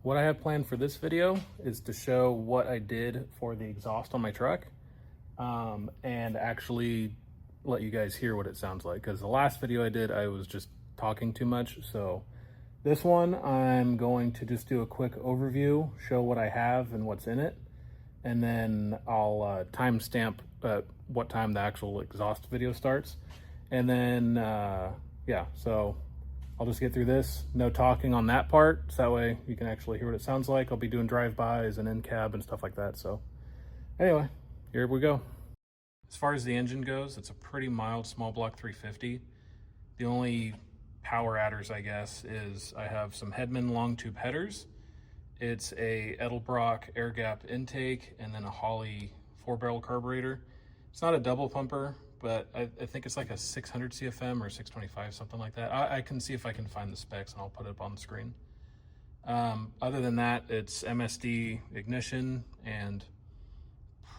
What I have planned for this video is to show what I did for the exhaust on my truck and actually let you guys hear what it sounds like, because the last video I did, I was just talking too much. So this one, I'm going to just do a quick overview, show what I have and what's in it, and then I'll timestamp what time the actual exhaust video starts. And then, yeah, so I'll just get through this, no talking on that part, so that way you can actually hear what it sounds like. I'll be doing drive-bys and in-cab and stuff like that. So anyway, here we go. As far as the engine goes, it's a pretty mild small block 350. The only power adders, I guess, is I have some Hedman long tube headers. It's a Edelbrock air gap intake and then a Holley 4-barrel carburetor. It's not a double pumper, but I think it's like a 600 CFM or 625, something like that. I can see if I can find the specs and I'll put it up on the screen. Other than that, it's MSD ignition and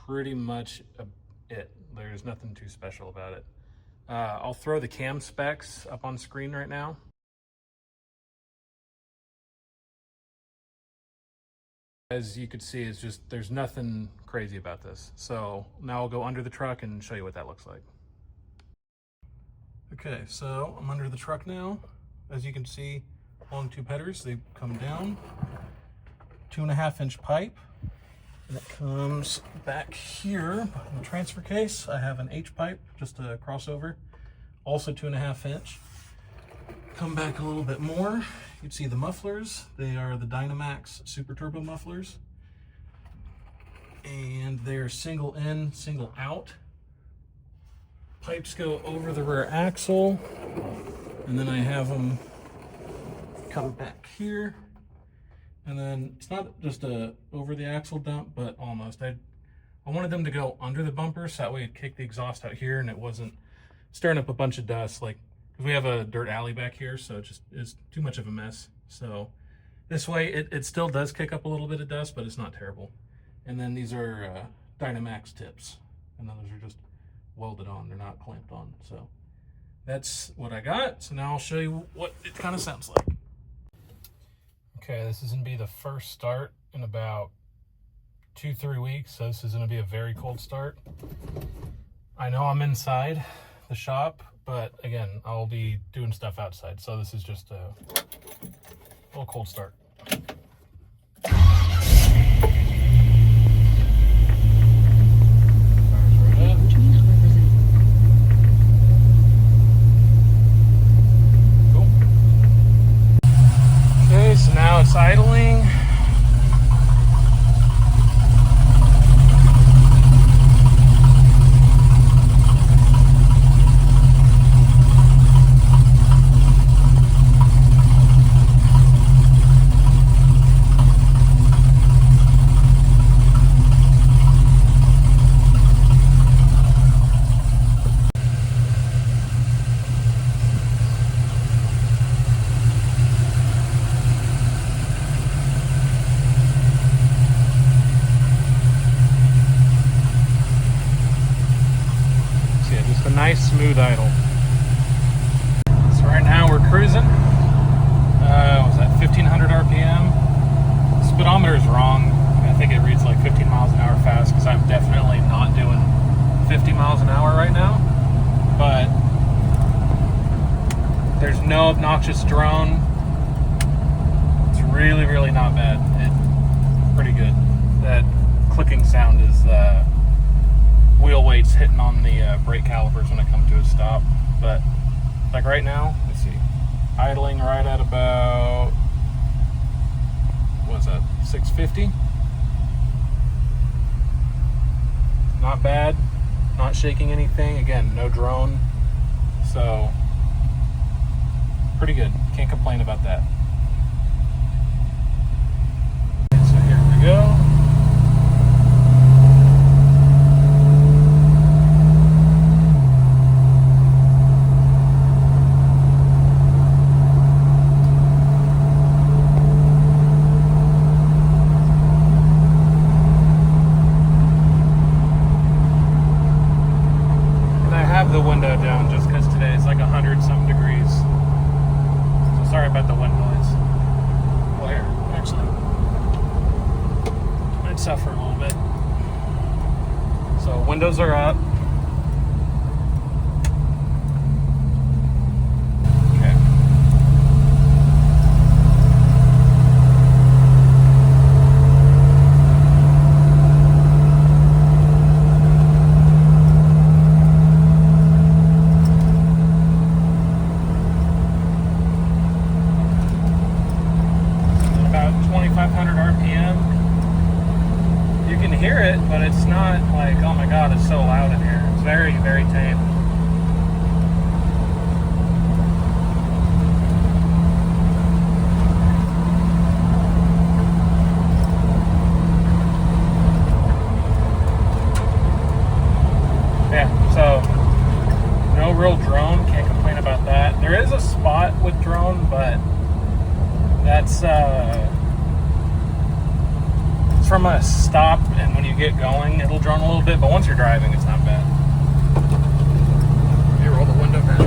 pretty much it. There's nothing too special about it. I'll throw the cam specs up on screen right now. As you could see, it's just, there's nothing crazy about this. So now I'll go under the truck and show you what that looks like. Okay, so I'm under the truck now. As you can see, long tube headers, they come down. 2.5-inch pipe. And it comes back here in the transfer case. I have an H pipe, just a crossover, also 2.5-inch. Come back a little bit more. You can see the mufflers. They are the Dynomax Super Turbo mufflers. And they're single in, single out. Pipes go over the rear axle. And then I have them come back here. And then it's not just a over the axle dump, but almost. I wanted them to go under the bumper so that way it'd kick the exhaust out here and it wasn't stirring up a bunch of dust. Like, we have a dirt alley back here, so it just is too much of a mess. So this way it still does kick up a little bit of dust, but it's not terrible. And then these are Dynomax tips, and then those are just welded on, they're not clamped on. So that's what I got. So now I'll show you what it kind of sounds like. Okay, this is gonna be the first start in about 2-3 weeks, so this is gonna be a very cold start. I know I'm inside the shop, but again, I'll be doing stuff outside, so this is just a little cold start. Cool. Okay, so now it's idling. Nice smooth idle. So right now we're cruising. Was that 1500 RPM? The speedometer is wrong. I think it reads like 15 miles an hour fast because I'm definitely not doing 50 miles an hour right now. But there's no obnoxious drone. It's really, really not bad. It's pretty good. That clicking sound is wheel weights hitting on the brake calipers when I come to a stop. But like right now, let's see, idling right at about, what's that, 650? Not bad, not shaking anything. Again, no drone, so pretty good. Can't complain about that. So here we go. The window down just because today it's like 100-some degrees. So sorry about the wind noise. suffer a little bit. So windows are up. Hear it, but it's not like, oh my god, it's so loud in here. It's very, very tame. Yeah, so no real drone, can't complain about that. There is a spot with drone, but that's from a stop, and when you get going it'll drone a little bit, but once you're driving it's not bad. You roll the window down.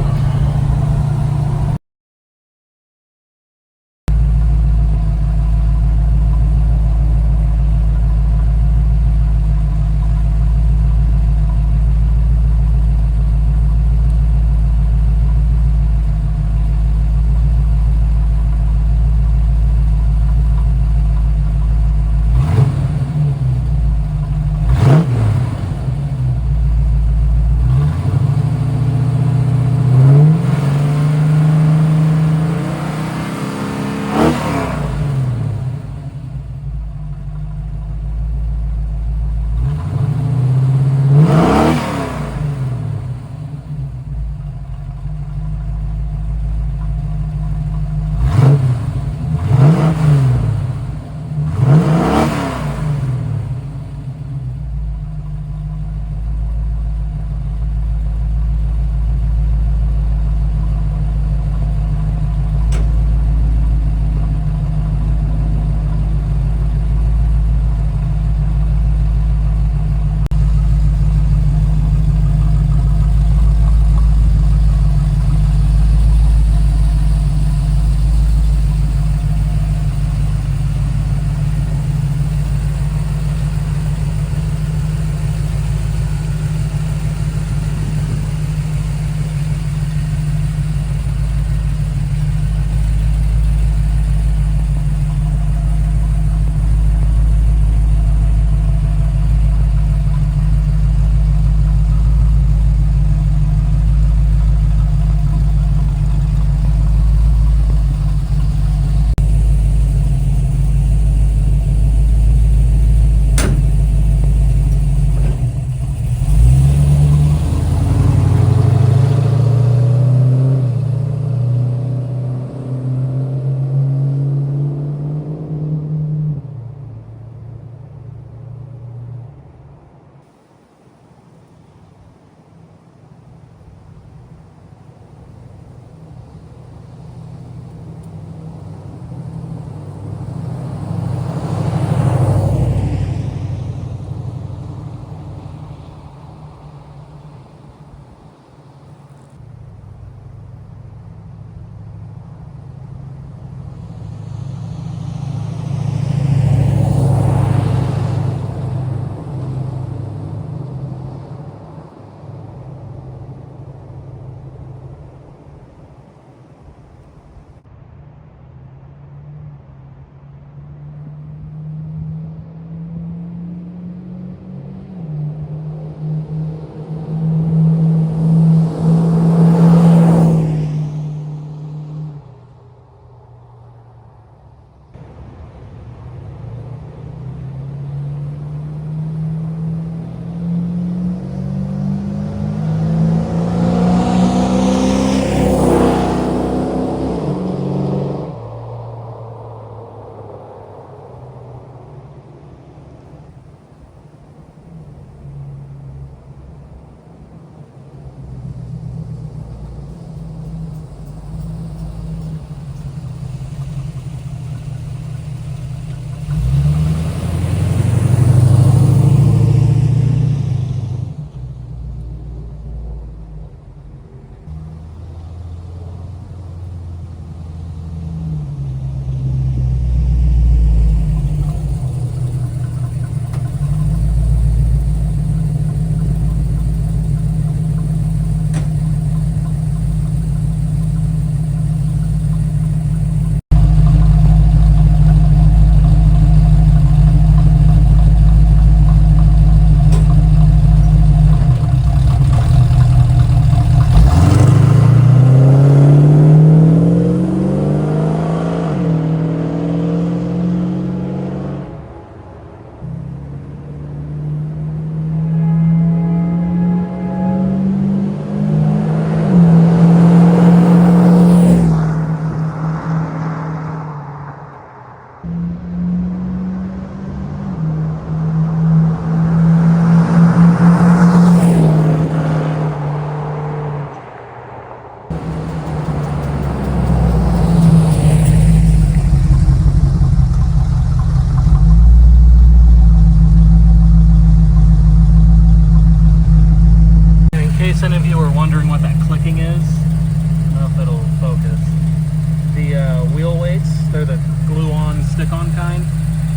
stick-on kind.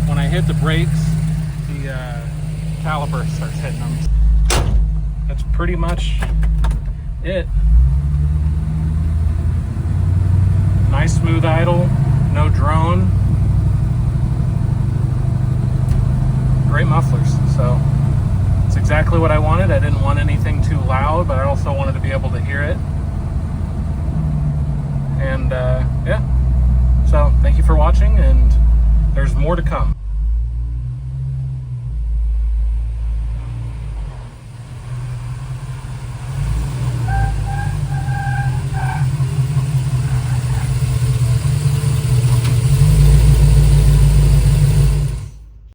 When I hit the brakes, the caliper starts hitting them. That's pretty much it. Nice smooth idle, no drone. Great mufflers. So it's exactly what I wanted. I didn't want anything too loud, but I also wanted to be able to hear it. And yeah, so thank you for watching, and there's more to come.